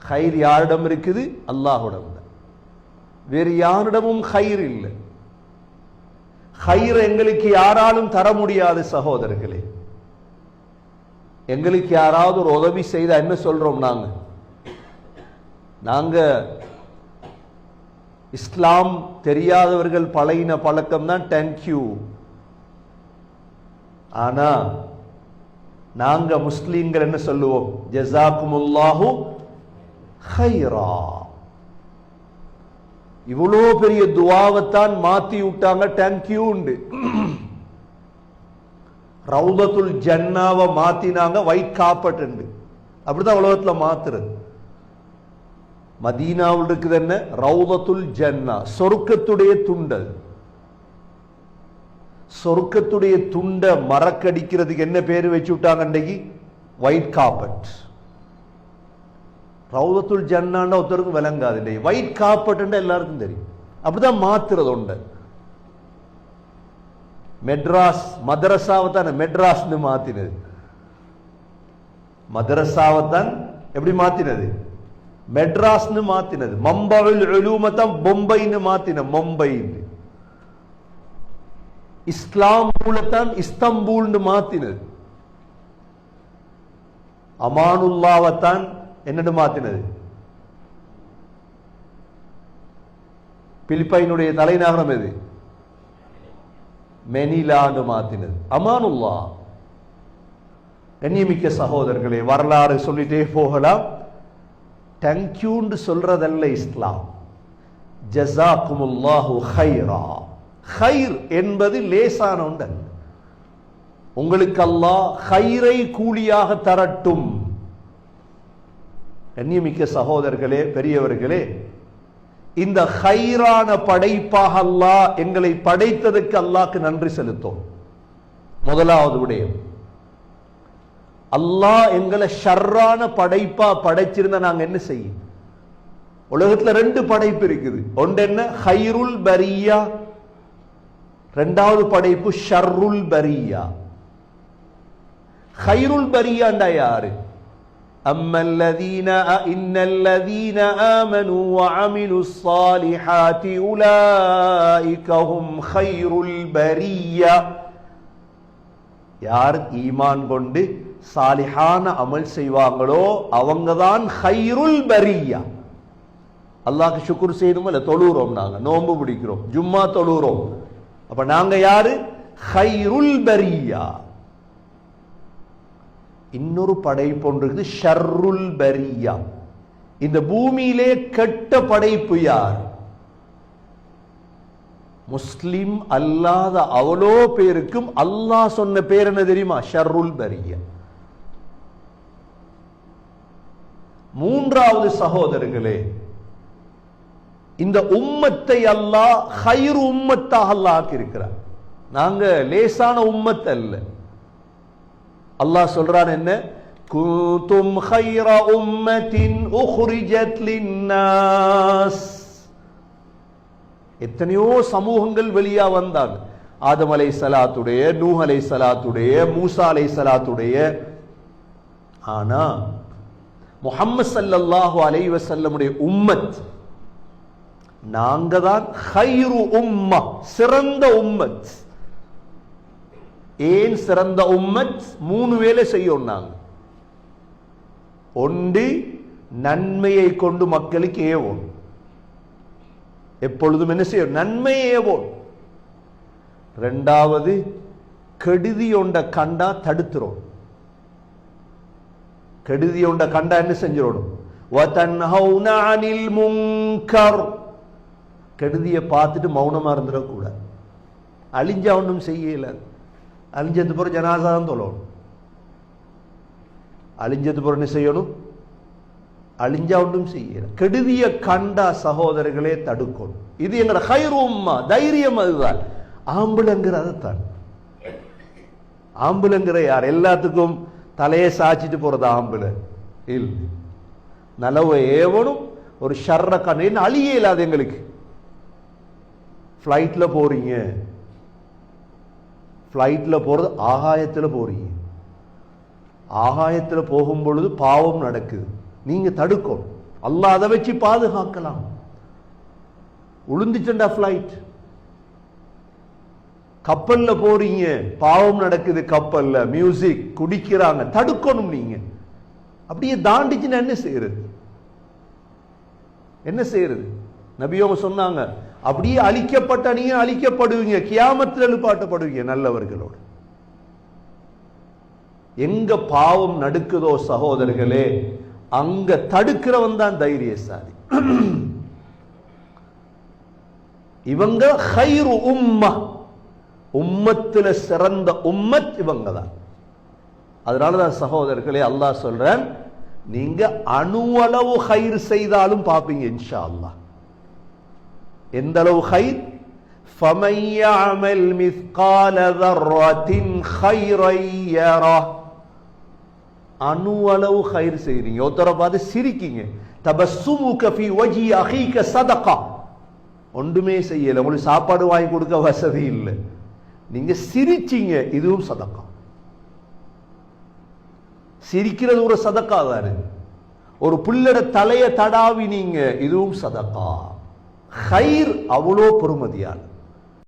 ஹைர் யாரிடம் இருக்குது? அல்லாஹ்விடம். வேறு யாரிடமும் ஹைர் இல்லை. ஹைர் எங்களுக்கு யாராலும் தர முடியாது சகோதரர்களே. எங்களுக்கு யாராவது ஒரு உதவி செய்தா என்ன சொல்றோம்? நாங்க இஸ்லாம் தெரியாதவர்கள் பழகின பழக்கம் தான் தேங்க்யூ. ஆனா நாங்க முஸ்லீம்கள் என்ன சொல்லுவோம்? ஜஸாக்குமுல்லாஹு ஹைரா. இவ்வளோ பெரிய துவாவைத்தான் மாத்தி விட்டாங்க தேங்க்யூ உண்டு. ரவுதத்துல் ஜன்னாவை மாத்தினாங்க ஒயிட் கார்பெட் உண்டு. அப்படிதான் உலகத்துல மாத்துறது. மதீனாவில் இருக்குது என்ன? ரவுதத்துல் ஜன்னா, சொர்க்கத்துடைய துண்டல். சொர்க்கத்துடைய துண்ட மறக்கடிக்கிறதுக்கு என்ன பேரு வச்சு விட்டாங்க அன்றைக்கு? White carpet. ரவுதத்துல் ஜன்னாண்டா ஒருத்தருக்கும் விளங்காது இல்லையா? ஒயிட் கார்பெட் எல்லாருக்கும் தெரியும். அப்படிதான் மாத்துறது உண்டு. மெட்ராஸ் மதரசாவை தான் மெட்ராஸ்னு மாத்தினது. மதரசாவை தான் எப்படி மாத்தினது? மெட்ராஸ்னு மாத்தினது. மம்பவில் உலூமத்தான் பொம்பைன்னு மாத்தின மும்பை. இஸ்லாம்பூலத்தான் இஸ்தம்பூல்னு மாத்தினது. அமானுல்லாவத்தான் என்னன்னு மாத்தினது? பிலிப்பைனுடைய தலைநகரம் எது? மெனிலான்னு மாத்தினது. அமானுல்லா. கண்ணியமிக்க சகோதரர்களே, வரலாறு சொல்லிட்டே போகலாம். தேங்க்யூன்னு சொல்றதல்ல இஸ்லாம். ஜஸாக்குமுல்லாஹு ஹைரா. ஹைர் என்பது லேசான ஒன்றல்ல. உங்களுக்கு அல்லாஹ் ஹைரை கூலியாக தரட்டும். கண்ணியமிக்க சகோதரர்களே, பெரியவர்களே, இந்த ஹைரான படைப்பாக அல்லாஹ் எங்களை படைத்ததற்கு அல்லாஹ்க்கு நன்றி செலுத்தும். முதலாவது விடயம், அல்லாஹ் எங்களை ஷர்ரான படைப்பா படைச்சிருந்தா நாங்க என்ன செய்யும்? உலகத்துல ரெண்டு படைப்பு இருக்குது. ஒன்று என்ன? ஹைருல் பரியா. ரெண்டாவது படைப்பு ஷர்ருல் பரியா. ஹைருல் பரியாண்டா யாரு? இன்னல்லதீன ஆமனு வஅமிலுஸ் ஸாலிஹாத்தி உலாயிக ஹும் ஹைருல் பரியா. யார் ஈமான் கொண்டு சாலிஹான அமல் செய்வாங்களோ அவங்கதான் ஹைருல் பரியா. அல்லாஹ்க்கு ஷுக்ர் செய்யணுமா இல்ல? தொழுறோம், நாங்க நோன்பு பிடிக்கிறோம், ஜும்மா தொழுறோம். அப்ப நாங்க யாரு? ஹைருல் பரியா. இன்னொரு படைப்பு ஒன்று இருக்குது, ஷர்ருல் பரியா. இந்த பூமியிலே கெட்ட படைப்பு யார்? முஸ்லிம் அல்லாத அவ்வளோ பேருக்கும் அல்லாஹ் சொன்ன பேர் என்ன தெரியுமா? ஷர்ருல் பரியா. மூன்றாவது சகோதரர்களே, இந்த உம்மத்தை அல்லாஹ் ஹைரு உம்மத்தாக அல்லாஹ் ஆக்கியிருக்கிறார். நாங்க லேசான உம்மத் அல்ல. அல்லாஹ் சொல்றான் என்ன? குந்தும் ஹைர உம்மத்தின் உஹ்ரிஜத் லின்னாஸ். எத்தனையோ சமூகங்கள் வெளியா வந்தாங்க. ஆதம் அலைஹிஸ்ஸலாத்துடைய, நூஹ் அலைஹிஸ்ஸலாத்துடைய, மூசா அலைஹிஸ்ஸலாத்துடைய. ஆனா முஹம்மது ஸல்லல்லாஹு அலைஹி வஸல்லமுடைய உம்மத், நாங்க தான் ஹைரு உம்மா, சிறந்த உம்மத். ஏன் சிறந்த உம்மத்? மூணு வேலை செய்யும் நாங்க. ஒன்று, நன்மையை கொண்டு மக்களுக்கு ஏவோம். எப்பொழுதும் என்ன செய்யும்? நன்மையை ஏவோம். ரெண்டாவது, கெடுதி ஒண்ட கண்டா தடுத்துறோம். கெடுதி ஒண்ட கண்டா என்ன செஞ்சிரோடும்? வதன்ஹௌன அனில் முன்கர். கெடுதியை பார்த்துட்டு மௌனமா இருந்துடக்கூடாது. அழிஞ்சா ஒன்றும் செய்யல. அழிஞ்சது பிறகு ஜனாசா தான் தொழணும். அழிஞ்சது பிறகு என்ன செய்யணும்? அழிஞ்சா ஒன்றும் செய்யல. கெடுதிய கண்டா சகோதரர்களே தடுக்கணும். இது எங்கட ஹைரு உம்மா. தைரியம் அதுதான். ஆம்புலங்கிற அதைத்தான். ஆம்புலங்கிற யார்? எல்லாத்துக்கும் தலையை சாச்சிட்டு போறது ஆம்புல இல்ல. நலவை ஏவனும் ஒரு ஷர்ர கண்ணு அழிய இல்லாது. எங்களுக்கு ஃப்ளைட்ல போறீங்க, ஃப்ளைட்ல போறது ஆகாயத்துல போறீங்க. ஆகாயத்துல போகும் பொழுது பாவம் நடக்குது. நீங்க தடுக்கணும். அல்லாஹ் அதை வச்சு பாதுகாக்கலாம். உளுந்துச்சண்டா ஃபிளைட், கப்பல்ல போறீங்க, பாவம் நடக்குது கப்பல்ல, மியூசிக் குடிக்கிறாங்க, தடுக்கணும். நீங்க அப்படியே தாண்டிச்சுன்னா என்ன செய்யறது? என்ன செய்யறது? நபியோங்க சொன்னாங்க, அப்படியே அழிக்கப்பட்ட நீங்க அழிக்கப்படுவீங்க, கியாமத்தில் எழுப்பாட்டப்படுவீங்க நல்லவர்களோடு. எங்க பாவம் நடக்குதோ சகோதரர்களே, அங்க தடுக்கிறவன் தான் தைரியசாலி. இவங்க ஹைரு உம்ம, உம்மத்துல சிறந்த உம்மத் இவங்க தான். அதனாலதான் சகோதரர்களே அல்லாஹ் சொல்றேன், நீங்க அணுவளவு ஹைர் செய்தாலும் பாப்பீங்க இன்ஷா அல்லாஹ். எந்த அளவு ஹைர்? فَمَن يَعْمَلْ مِثْقَالَ ذَرَّةٍ خَيْرًا يَرَهُ. அணுவளவு ஹைர் செய்றீங்க, ஒருத்தரை பார்த்து சிரிக்கீங்க, தபஸ்ஸுமுக ஃபீ வஜ்ஹி அகீக சதகா. ஒன்றுமே செய்யல, உங்களுக்கு சாப்பாடு வாங்கி கொடுக்க வசதி இல்லை, நீங்க சிரிச்சீங்க, இதுவும் சதகா. சிரிக்கிறது ஒரு சதகா தானே. ஒரு புள்ளட தலைய தடாவினீங்க, இதுவும் சதகா. ஹைர் அவ்வளோ பெருமதியான.